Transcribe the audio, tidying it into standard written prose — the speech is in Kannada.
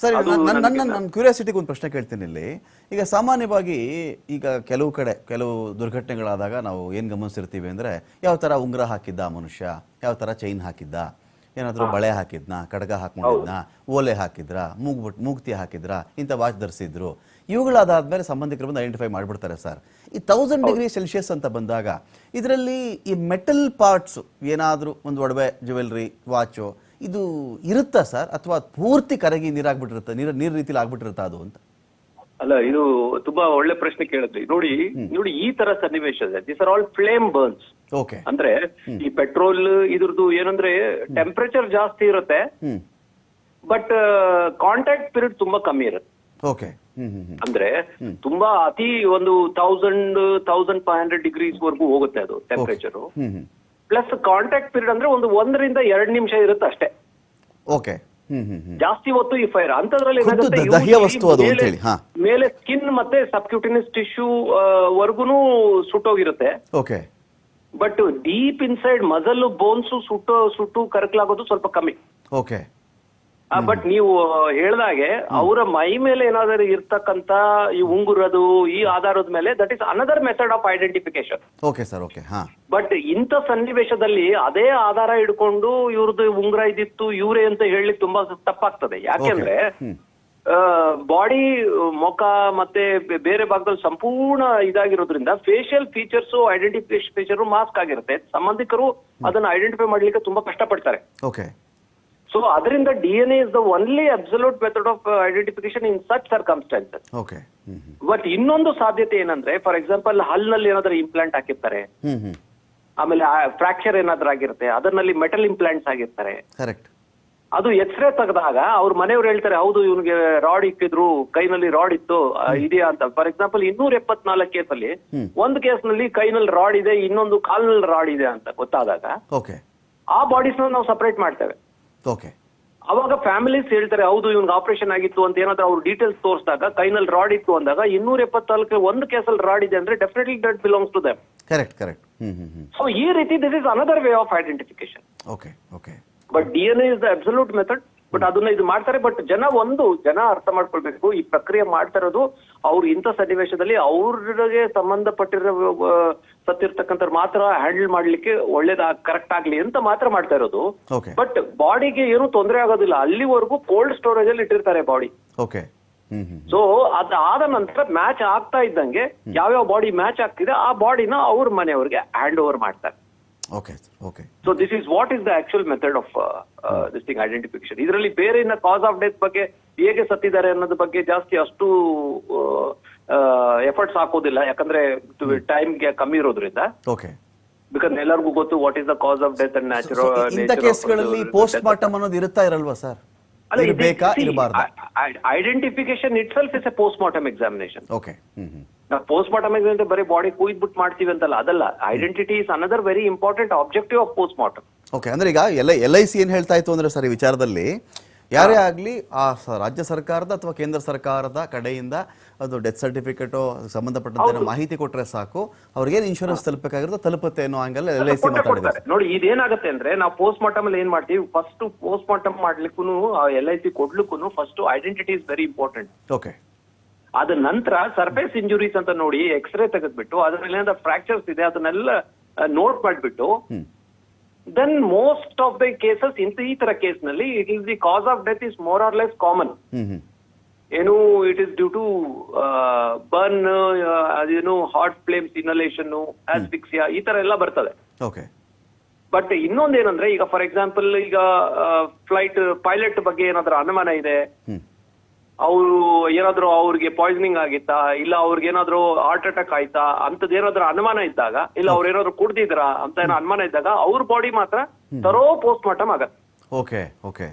ಸರಿ, ಅದು ನನ್ನ ಕ್ಯೂರಿಯಾಸಿಟಿಗೆ ಒಂದು ಪ್ರಶ್ನೆ ಕೇಳ್ತೀನಿ ಇಲ್ಲಿ. ಈಗ ಸಾಮಾನ್ಯವಾಗಿ ಈಗ ಕೆಲವು ಕಡೆ ಕೆಲವು ದುರ್ಘಟನೆಗಳಾದಾಗ ನಾವು ಏನು ಗಮನಿಸಿರ್ತೀವಿ ಅಂದರೆ, ಯಾವ ಥರ ಉಂಗುರ ಹಾಕಿದ್ದ ಆ ಮನುಷ್ಯ, ಯಾವ ಥರ ಚೈನ್ ಹಾಕಿದ್ದ, ಏನಾದರೂ ಬಳೆ ಹಾಕಿದ್ನ, ಕಡಗ ಹಾಕೊಂಡಿದ್ನ, ಓಲೆ ಹಾಕಿದ್ರ, ಮೂಗ್ತಿ ಹಾಕಿದ್ರ, ಇಂಥ ವಾಚ್ ಧರಿಸಿದ್ರು, ಇವುಗಳಾದಾದ್ಮೇಲೆ ಸಂಬಂಧಿಕರು ಬಂದು ಐಡೆಂಟಿಫೈ ಮಾಡಿಬಿಡ್ತಾರೆ ಸರ್. ಈ 1000°C ಅಂತ ಬಂದಾಗ ಇದರಲ್ಲಿ ಈ ಮೆಟಲ್ ಪಾರ್ಟ್ಸ್ ಏನಾದರೂ ಒಂದು ಒಡವೆ, ಜ್ಯುವೆಲ್ರಿ, ವಾಚು ಇದು ಇರುತ್ತಾ ಸರ್, ಅಥವಾ ಪೂರ್ತಿ ಕರಗಿ ನೀರಾಗ್ಬಿಟ್ಟಿರುತ್ತೆ, ನೀರ್ ರೀತಿಲಿ ಆಗ್ಬಿಟ್ಟಿರುತ್ತಾ ಅದು ಅಂತ? ಅಲ್ಲ, ಇದು ತುಂಬಾ ಒಳ್ಳೆ ಪ್ರಶ್ನೆ ಕೇಳಿದ್ರಿ. ನೋಡಿ ಈ ತರ ಸನ್ನಿವೇಶ this are all flame burns. Okay, ಅಂದ್ರೆ ಈ ಪೆಟ್ರೋಲ್ ಇದ್ರದ್ದು ಏನಂದ್ರೆ ಟೆಂಪರೇಚರ್ ಜಾಸ್ತಿ ಇರುತ್ತೆ, ಬಟ್ ಕಾಂಟ್ಯಾಕ್ಟ್ ಪೀರಿಯಡ್ ತುಂಬಾ ಕಮ್ಮಿ ಇರುತ್ತೆ. ಓಕೆ, ಅಂದ್ರೆ ತುಂಬಾ ಅತಿ ಒಂದು 1500 ವರೆಗೂ ಹೋಗುತ್ತೆ ಅದು ಟೆಂಪರೇಚರ್. ಪ್ಲಸ್ ಕಾಂಟ್ಯಾಕ್ಟ್ ಪೀರಿಯಡ್ ಅಂದ್ರೆ 1 ರಿಂದ 2 ನಿಮಿಷ ಇರುತ್ತೆ ಅಷ್ಟೇ. ಓಕೆ, ಜಾಸ್ತಿ ಹೊತ್ತು ಈ ಫೈರ್ ಅಂತದ್ರಲ್ಲಿ ಮೇಲೆ ಸ್ಕಿನ್ ಮತ್ತೆ ಸಬ್ಕ್ಯೂಟಿನಿಯಸ್ ಟಿಶ್ಯೂ ವರ್ಗುನು ಸುಟ್ಟೋಗಿರುತ್ತೆ. Okay, but deep inside muscle bones ಸುಟ್ಟು ಕರಕಲಾಗೋದು ಸ್ವಲ್ಪ ಕಮ್ಮಿ. ಓಕೆ, ಬಟ್ ನೀವು ಹೇಳ್ದಾಗೆ ಅವರ ಮೈ ಮೇಲೆ ಏನಾದರೂ ಇರ್ತಕ್ಕಂತ ಈ ಉಂಗುರದು ಈ ಆಧಾರದ ಮೇಲೆ that is another method of identification. Okay sir, okay. But ಇಂಥ ಸನ್ನಿವೇಶದಲ್ಲಿ ಅದೇ ಆಧಾರ ಇಟ್ಕೊಂಡು ಇವ್ರದ್ದು ಉಂಗುರ ಇದಿತ್ತು ಇವ್ರೆ ಅಂತ ಹೇಳಲಿಕ್ಕೆ ತುಂಬಾ ತಪ್ಪಾಗ್ತದೆ. ಯಾಕೆಂದ್ರೆ ಬಾಡಿ, ಮುಖ ಮತ್ತೆ ಬೇರೆ ಭಾಗದಲ್ಲಿ ಸಂಪೂರ್ಣ ಇದಾಗಿರೋದ್ರಿಂದ facial features, identification feature mask ಆಗಿರುತ್ತೆ. ಸಂಬಂಧಿಕರು ಅದನ್ನ ಐಡೆಂಟಿಫೈ ಮಾಡ್ಲಿಕ್ಕೆ ತುಂಬಾ ಕಷ್ಟಪಡ್ತಾರೆ. ಓಕೆ, ಸೊ ಅದರಿಂದ DNA is the only absolute method of identification in such circumstances. Okay, but ಇನ್ನೊಂದು ಸಾಧ್ಯತೆ ಏನಂದ್ರೆ, ಫಾರ್ ಎಕ್ಸಾಂಪಲ್ ಹಲ್ನಲ್ಲಿ ಏನಾದ್ರೂ ಇಂಪ್ಲಾಂಟ್ ಹಾಕಿರ್ತಾರೆ, ಆಮೇಲೆ ಫ್ರಾಕ್ಚರ್ ಏನಾದ್ರೂ ಆಗಿರುತ್ತೆ, ಅದರಲ್ಲಿ ಮೆಟಲ್ ಇಂಪ್ಲಾಂಟ್ಸ್ ಆಗಿರ್ತಾರೆ. ಕರೆಕ್ಟ್. ಅದು ಎಕ್ಸ್ರೇ ತೆಗೆದಾಗ ಅವ್ರ ಮನೆಯವ್ರು ಹೇಳ್ತಾರೆ, ಹೌದು ಇವನಿಗೆ ರಾಡ್ ಇಕ್ಕಿದ್ರು, ಕೈನಲ್ಲಿ ರಾಡ್ ಇತ್ತು, ಇದೆಯಾ ಅಂತ. ಫಾರ್ ಎಕ್ಸಾಂಪಲ್ 274 ಕೇಸಲ್ಲಿ ಒಂದು ಕೇಸ್ನಲ್ಲಿ ಕೈನಲ್ಲಿ ರಾಡ್ ಇದೆ, ಇನ್ನೊಂದು ಕಾಲ್ನಲ್ಲಿ ರಾಡ್ ಇದೆ ಅಂತ ಗೊತ್ತಾದಾಗ ಆ ಬಾಡೀಸ್ ನಾವು ಸಪರೇಟ್ ಮಾಡ್ತೇವೆ. ಓಕೆ, ಅವಾಗ ಫ್ಯಾಮಿಲೀಸ್ ಹೇಳ್ತಾರೆ, ಹೌದು ಇವ್ನಿಗೆ ಆಪರೇಷನ್ ಆಗಿತ್ತು ಅಂತ ಏನಾದ್ರೂ ಅವ್ರು ಡೀಟೇಲ್ಸ್ ತೋರಿಸಿದಾಗ ಕೈನಲ್ಲಿ ರಾಡ್ ಇತ್ತು ಅಂದಾಗ 274 ಒಂದು ಕೇಸಲ್ಲಿ ರಾಡ್ ಇದೆ ಅಂದ್ರೆ definitely that belongs to them. Correct. So ಈ ರೀತಿ this is another way of identification. Okay. But DNA is the absolute method. But ಅದನ್ನ ಇದು ಮಾಡ್ತಾರೆ. ಬಟ್ ಜನ ಅರ್ಥ ಮಾಡ್ಕೊಳ್ಬೇಕು, ಈ ಪ್ರಕ್ರಿಯೆ ಮಾಡ್ತಾ ಇರೋದು ಅವ್ರು ಇಂಥ ಸನ್ನಿವೇಶದಲ್ಲಿ ಅವ್ರಿಗೆ ಸಂಬಂಧಪಟ್ಟಿರೋ ಸತ್ತಿರ್ತಕ್ಕಂಥ ಮಾತ್ರ ಹ್ಯಾಂಡಲ್ ಮಾಡ್ಲಿಕ್ಕೆ ಕರೆಕ್ಟ್ ಆಗ್ಲಿ ಅಂತ ಮಾತ್ರ ಮಾಡ್ತಾ ಇರೋದು. ಬಟ್ ಬಾಡಿಗೆ ಏನು ತೊಂದರೆ ಆಗೋದಿಲ್ಲ, ಅಲ್ಲಿವರೆಗೂ ಕೋಲ್ಡ್ ಸ್ಟೋರೇಜ್ ಅಲ್ಲಿ ಇಟ್ಟಿರ್ತಾರೆ ಬಾಡಿ. ಓಕೆ. ಸೊ ಅದಾದ ನಂತರ ಮ್ಯಾಚ್ ಆಗ್ತಾ ಇದ್ದಂಗೆ ಯಾವ್ಯಾವ ಬಾಡಿ ಮ್ಯಾಚ್ ಆಗ್ತಿದೆ ಆ ಬಾಡಿನ ಅವ್ರ ಮನೆಯವ್ರಿಗೆ ಹ್ಯಾಂಡ್ ಓವರ್ ಮಾಡ್ತಾರೆ. Okay. So this is what is the actual method of this thing identification. ಇದರಲ್ಲಿ ಬೇರೆ ಕಾಸ್ ಆಫ್ ಡೆತ್ ಬಗ್ಗೆ, ಹೇಗೆ ಸತ್ತಿದ್ದಾರೆ ಅನ್ನೋದ್ರ ಬಗ್ಗೆ ಜಾಸ್ತಿ ಅಷ್ಟು ಎಫರ್ಟ್ಸ್ ಹಾಕೋದಿಲ್ಲ, ಯಾಕಂದ್ರೆ ಟೈಮ್ಗೆ ಕಮ್ಮಿ ಇರೋದ್ರಿಂದ. ಓಕೆ, ಬಿಕಾಸ್ ಎಲ್ಲರಿಗೂ ಗೊತ್ತು what is the cause of death and natural. ಇಂಥ ಕೇಸ್ಗಳಲ್ಲಿ ಪೋಸ್ಟ್ ಮಾರ್ಟಮ್ ಅನ್ನೋದು ಇರುತ್ತಾ ಇರಲ್ವಾ sir? Identification itself is a post mortem examination. Okay. ನಾವು ಪೋಸ್ಟ್ ಮಾರ್ಟಮ್ ಎಕ್ಸಾಮ್ ಬರೀ ಬಾಡಿ ಕುಯ್ದ್ಬಿಟ್ಟು ಮಾಡ್ತೀವಿ ಅಂತಲ್ಲ, ಅದಲ್ಲ. Identity is another very important objective of post mortem. Okay, ಅಂದ್ರೆ ಈಗ LIC ಏನ್ ಹೇಳ್ತಾ ಇತ್ತು ಅಂದ್ರೆ ಸರ್, ಈ ವಿಚಾರದಲ್ಲಿ ಯಾರೇ ಆಗ್ಲಿ ಆ ರಾಜ್ಯ ಸರ್ಕಾರದ ಅಥವಾ ಕೇಂದ್ರ ಸರ್ಕಾರದ ಕಡೆಯಿಂದ ಅದು ಡೆತ್ ಸರ್ಟಿಫಿಕೇಟು ಸಂಬಂಧಪಟ್ಟಂತ ಮಾಹಿತಿ ಕೊಟ್ರೆ ಸಾಕು, ಅವ್ರಿಗೇನು ಇನ್ಶೂರೆನ್ಸ್ ತಲುಪಬೇಕಾಗಿರುತ್ತೆ ತಲುಪುತ್ತೆ ಅನ್ನೋ ಹಂಗಲ್ಲ LIC ಮಾತಾಡಿದ್ದಾರೆ. ನೋಡಿ, ಇದೇನಾಗುತ್ತೆ ಅಂದ್ರೆ, ನಾವು ಪೋಸ್ಟ್ ಮಾರ್ಟಮ್ ಅಲ್ಲಿ ಏನ್ ಮಾಡ್ತೀವಿ, ಫಸ್ಟ್ ಪೋಸ್ಟ್ ಮಾರ್ಟಮ್ ಮಾಡ್ಲಿಕ್ಕೂ LIC ಕೊಡ್ಲಿಕ್ಕೂ first identity is very important. Okay. ಅದ ನಂತರ ಸರ್ಫೇಸ್ ಇಂಜುರೀಸ್ ಅಂತ ನೋಡಿ ಎಕ್ಸ್ರೇ ತೆಗೆದ್ಬಿಟ್ಟು ಅದ್ರಲ್ಲಿ ಏನಾದ್ರು ಫ್ರಾಕ್ಚರ್ಸ್ ಇದೆ ಅದನ್ನೆಲ್ಲ ನೋಟ್ ಮಾಡ್ಬಿಟ್ಟು then most of the cases ಈ ತರ ಕೇಸ್ ನಲ್ಲಿ it is the cause of death is more or less common. ಏನು it is due to burn, ಅದೇನು ಹಾಟ್ ಫ್ಲೇಮ್ಸ್ ಇನ್ಹಲೇಷನ್, ಆಸ್ಫಿಕ್ಸಿಯಾ, ಈ ತರ ಎಲ್ಲ ಬರ್ತದೆ. ಓಕೆ. ಬಟ್ ಇನ್ನೊಂದೇನಂದ್ರೆ, ಈಗ ಫಾರ್ ಎಕ್ಸಾಂಪಲ್ ಈಗ ಫ್ಲೈಟ್ ಪೈಲಟ್ ಬಗ್ಗೆ ಏನಾದ್ರು ಅನುಮಾನ ಇದೆ, ಅವರು ಏನಾದ್ರು ಅವ್ರಿಗೆ ಪಾಯ್ಸನಿಂಗ್ ಆಗಿತ್ತಾ, ಇಲ್ಲ ಅವ್ರಿಗೆ ಏನಾದ್ರು ಹಾರ್ಟ್ ಅಟ್ಯಾಕ್ ಆಯ್ತಾ ಅಂತದ್ ಏನಾದ್ರು ಅನುಮಾನ ಇದ್ದಾಗ, ಇಲ್ಲ ಅವ್ರು ಏನಾದ್ರು ಕುಡ್ದಿದ್ರಾ ಅಂತ ಏನೋ ಅನುಮಾನ ಇದ್ದಾಗ ಅವ್ರ ಬಾಡಿ ಮಾತ್ರ ತರೋ ಪೋಸ್ಟ್ ಮಾರ್ಟಮ್ ಆಗತ್ತೆ. ಓಕೆ.